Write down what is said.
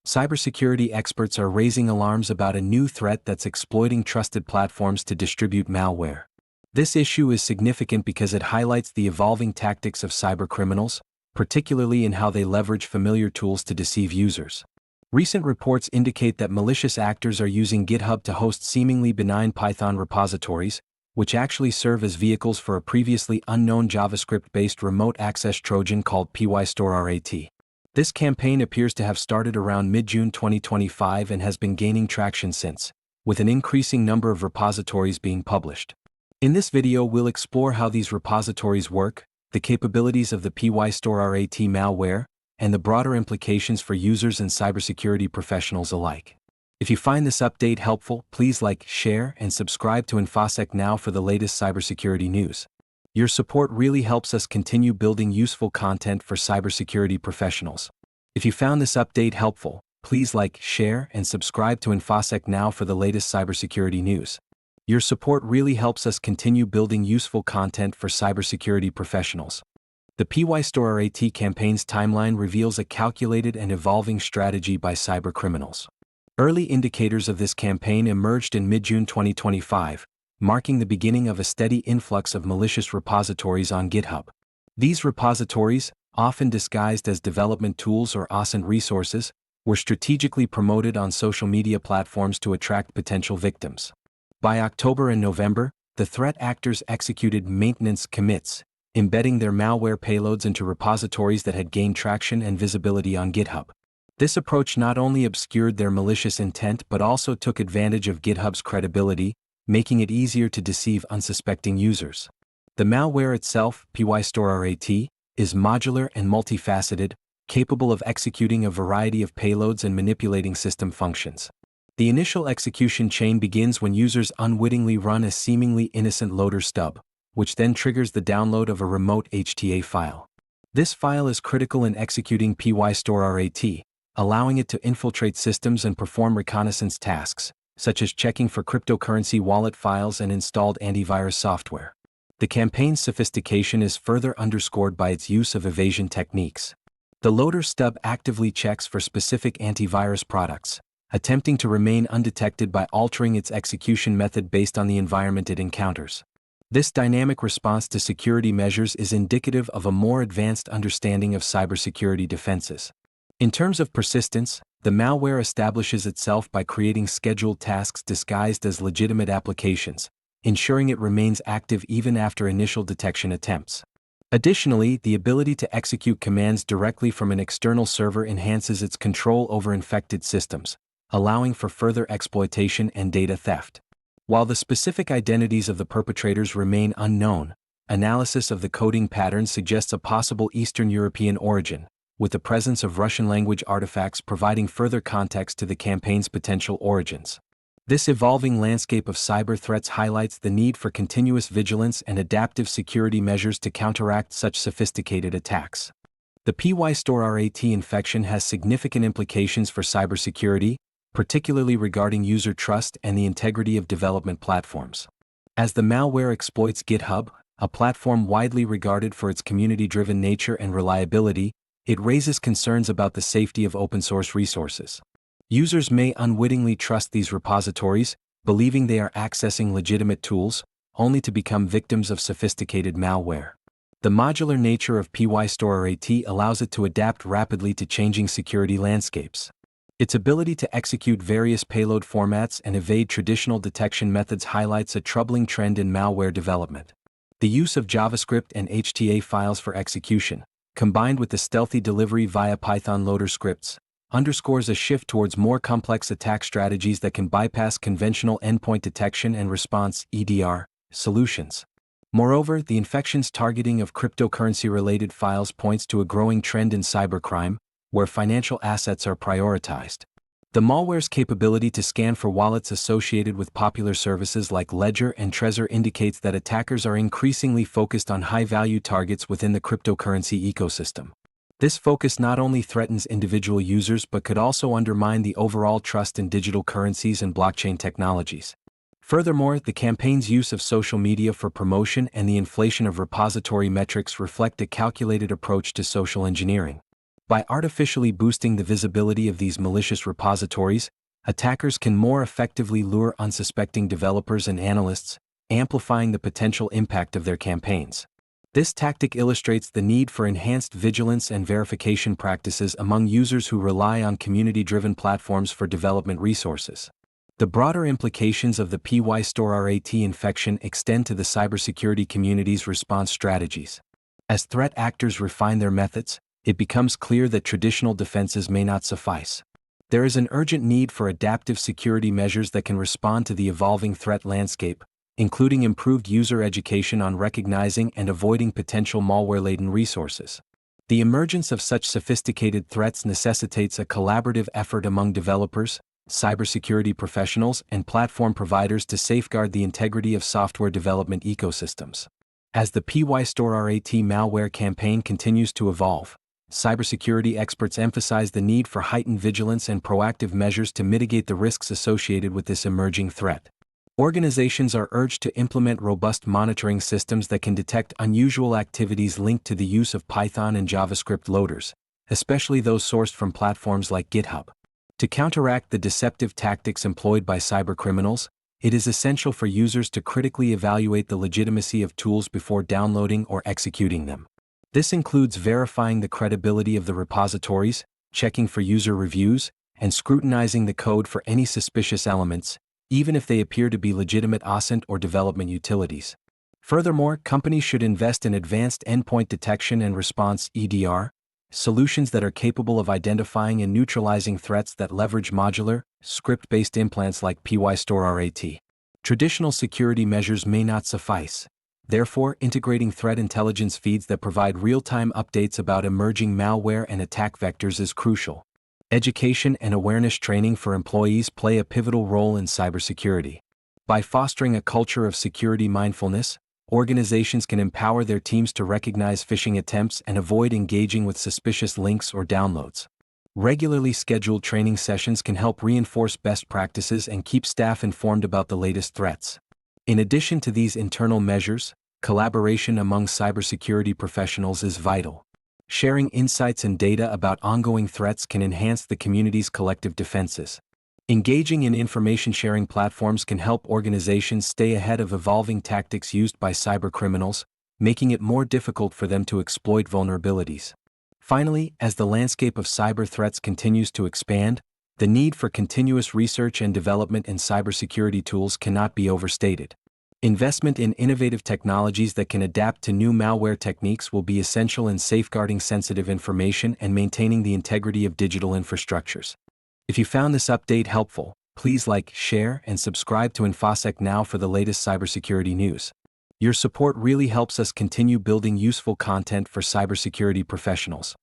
Cybersecurity experts are raising alarms about a new threat that's exploiting trusted platforms to distribute malware. This issue is significant because it highlights the evolving tactics of cybercriminals, particularly in how they leverage familiar tools to deceive users. Recent reports indicate that malicious actors are using GitHub to host seemingly benign Python repositories, which actually serve as vehicles for a previously unknown JavaScript-based Remote Access Trojan called PyStoreRAT. This campaign appears to have started around mid-June 2025 and has been gaining traction since, with an increasing number of repositories being published. In this video, we'll explore how these repositories work, the capabilities of the PyStoreRAT malware, and the broader implications for users and cybersecurity professionals alike. If you find this update helpful, please like, share, and subscribe to InfoSec Now for the latest cybersecurity news. Your support really helps us continue building useful content for cybersecurity professionals. If you found this update helpful, please like, share, and subscribe to InfoSec Now for the latest cybersecurity news. Your support really helps us continue building useful content for cybersecurity professionals. The PyStoreRAT campaign's timeline reveals a calculated and evolving strategy by cybercriminals. Early indicators of this campaign emerged in mid-June 2025, marking the beginning of a steady influx of malicious repositories on GitHub. These repositories, often disguised as development tools or ASINT resources, were strategically promoted on social media platforms to attract potential victims. By October and November, the threat actors executed maintenance commits, embedding their malware payloads into repositories that had gained traction and visibility on GitHub. This approach not only obscured their malicious intent but also took advantage of GitHub's credibility, making it easier to deceive unsuspecting users. The malware itself, PyStoreRAT, is modular and multifaceted, capable of executing a variety of payloads and manipulating system functions. The initial execution chain begins when users unwittingly run a seemingly innocent loader stub, which then triggers the download of a remote HTA file. This file is critical in executing PyStoreRAT, allowing it to infiltrate systems and perform reconnaissance tasks, such as checking for cryptocurrency wallet files and installed antivirus software. The campaign's sophistication is further underscored by its use of evasion techniques. The loader stub actively checks for specific antivirus products, attempting to remain undetected by altering its execution method based on the environment it encounters. This dynamic response to security measures is indicative of a more advanced understanding of cybersecurity defenses. In terms of persistence, the malware establishes itself by creating scheduled tasks disguised as legitimate applications, ensuring it remains active even after initial detection attempts. Additionally, the ability to execute commands directly from an external server enhances its control over infected systems, allowing for further exploitation and data theft. While the specific identities of the perpetrators remain unknown, analysis of the coding pattern suggests a possible Eastern European origin, with the presence of Russian-language artifacts providing further context to the campaign's potential origins. This evolving landscape of cyber threats highlights the need for continuous vigilance and adaptive security measures to counteract such sophisticated attacks. The PyStoreRAT infection has significant implications for cybersecurity, particularly regarding user trust and the integrity of development platforms. As the malware exploits GitHub, a platform widely regarded for its community-driven nature and reliability, it raises concerns about the safety of open-source resources. Users may unwittingly trust these repositories, believing they are accessing legitimate tools, only to become victims of sophisticated malware. The modular nature of PyStoreRAT allows it to adapt rapidly to changing security landscapes. Its ability to execute various payload formats and evade traditional detection methods highlights a troubling trend in malware development. The use of JavaScript and HTA files for execution, combined with the stealthy delivery via Python loader scripts, underscores a shift towards more complex attack strategies that can bypass conventional endpoint detection and response (EDR) solutions. Moreover, the infection's targeting of cryptocurrency-related files points to a growing trend in cybercrime, where financial assets are prioritized. The malware's capability to scan for wallets associated with popular services like Ledger and Trezor indicates that attackers are increasingly focused on high-value targets within the cryptocurrency ecosystem. This focus not only threatens individual users but could also undermine the overall trust in digital currencies and blockchain technologies. Furthermore, the campaign's use of social media for promotion and the inflation of repository metrics reflect a calculated approach to social engineering. By artificially boosting the visibility of these malicious repositories, attackers can more effectively lure unsuspecting developers and analysts, amplifying the potential impact of their campaigns. This tactic illustrates the need for enhanced vigilance and verification practices among users who rely on community-driven platforms for development resources. The broader implications of the PyStoreRAT infection extend to the cybersecurity community's response strategies. As threat actors refine their methods, it becomes clear that traditional defenses may not suffice. There is an urgent need for adaptive security measures that can respond to the evolving threat landscape, including improved user education on recognizing and avoiding potential malware-laden resources. The emergence of such sophisticated threats necessitates a collaborative effort among developers, cybersecurity professionals, and platform providers to safeguard the integrity of software development ecosystems. As the PyStoreRAT malware campaign continues to evolve, cybersecurity experts emphasize the need for heightened vigilance and proactive measures to mitigate the risks associated with this emerging threat. Organizations are urged to implement robust monitoring systems that can detect unusual activities linked to the use of Python and JavaScript loaders, especially those sourced from platforms like GitHub. To counteract the deceptive tactics employed by cybercriminals, it is essential for users to critically evaluate the legitimacy of tools before downloading or executing them. This includes verifying the credibility of the repositories, checking for user reviews, and scrutinizing the code for any suspicious elements, even if they appear to be legitimate async or development utilities. Furthermore, companies should invest in advanced endpoint detection and response (EDR) solutions that are capable of identifying and neutralizing threats that leverage modular, script-based implants like PyStoreRAT. Traditional security measures may not suffice. Therefore, integrating threat intelligence feeds that provide real-time updates about emerging malware and attack vectors is crucial. Education and awareness training for employees play a pivotal role in cybersecurity. By fostering a culture of security mindfulness, organizations can empower their teams to recognize phishing attempts and avoid engaging with suspicious links or downloads. Regularly scheduled training sessions can help reinforce best practices and keep staff informed about the latest threats. In addition to these internal measures, collaboration among cybersecurity professionals is vital. Sharing insights and data about ongoing threats can enhance the community's collective defenses. Engaging in information-sharing platforms can help organizations stay ahead of evolving tactics used by cybercriminals, making it more difficult for them to exploit vulnerabilities. Finally, as the landscape of cyber threats continues to expand, the need for continuous research and development in cybersecurity tools cannot be overstated. Investment in innovative technologies that can adapt to new malware techniques will be essential in safeguarding sensitive information and maintaining the integrity of digital infrastructures. If you found this update helpful, please like, share, and subscribe to InfoSec Now for the latest cybersecurity news. Your support really helps us continue building useful content for cybersecurity professionals.